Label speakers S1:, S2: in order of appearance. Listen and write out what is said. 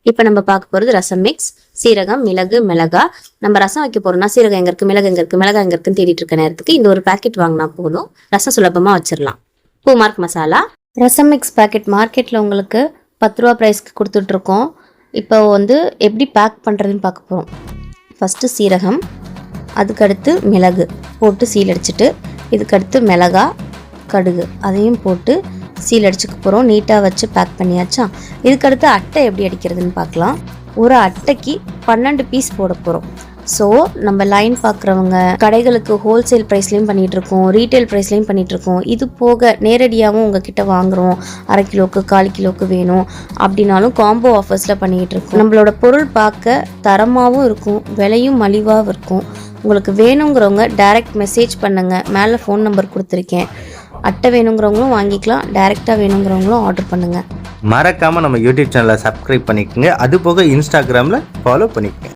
S1: இப்போ நம்ம பார்க்க போகிறது ரசம் மிக்ஸ். சீரகம், மிளகு, மிளகா. நம்ம ரசம் வைக்க போறோம்னா சீரகம் எங்க இருக்கு, மிளகு எங்க இருக்கு, மிளகாய் எங்க இருக்குன்னு தேடிட்டு இருக்க நேரத்துக்கு இந்த ஒரு பேக்கெட் வாங்கினா போதும், ரசம் சுலபமாக வச்சிடலாம். பூமார்க் மசாலா ரசம் மிக்ஸ் பேக்கெட் மார்க்கெட்டில் உங்களுக்கு 10 ரூபா ப்ரைஸ்க்கு கொடுத்துட்ருக்கோம். இப்போ எப்படி பேக் பண்ணுறதுன்னு பார்க்க போகிறோம். ஃபஸ்ட்டு சீரகம், அதுக்கடுத்து மிளகு போட்டு சீல் அடிச்சுட்டு, இதுக்கடுத்து மிளகா, கடுகு அதையும் போட்டு சீல் அடிச்சுக்க போகிறோம். நீட்டாக வச்சு பேக் பண்ணியாச்சா. இதுக்கடுத்து அட்டை எப்படி அடிக்கிறதுன்னு பார்க்கலாம். ஒரு அட்டைக்கு 12 பீஸ் போட போகிறோம். ஸோ நம்ம லைன் பார்க்குறவங்க கடைகளுக்கு ஹோல்சேல் ப்ரைஸ்லேயும் பண்ணிகிட்ருக்கோம், ரீட்டைல் ப்ரைஸ்லேயும் பண்ணிகிட்ருக்கோம். இது போக நேரடியாகவும் உங்ககிட்ட வாங்குகிறோம், 1/2 கிலோவுக்கு 1/4 கிலோவுக்கு வேணும் அப்படின்னாலும் காம்போ ஆஃபர்ஸில் பண்ணிகிட்ருக்கோம். நம்மளோட பொருள் பார்க்க தரமாகவும் இருக்கும், விலையும் மலிவாகவும் இருக்கும். உங்களுக்கு வேணுங்கிறவங்க டைரக்ட் மெசேஜ் பண்ணுங்கள், மேலே ஃபோன் நம்பர் கொடுத்துருக்கேன். அட்டை வேணுங்கிறவங்களும் வாங்கிக்கலாம், டைரெக்டாக வேணுங்கிறவங்களும் ஆர்டர் பண்ணுங்கள்.
S2: மறக்காமல் நம்ம யூடியூப் சேனலை சப்ஸ்கிரைப் பண்ணிக்கோங்க. அது போக இன்ஸ்டாகிராமில் ஃபாலோ பண்ணிக்கோங்க.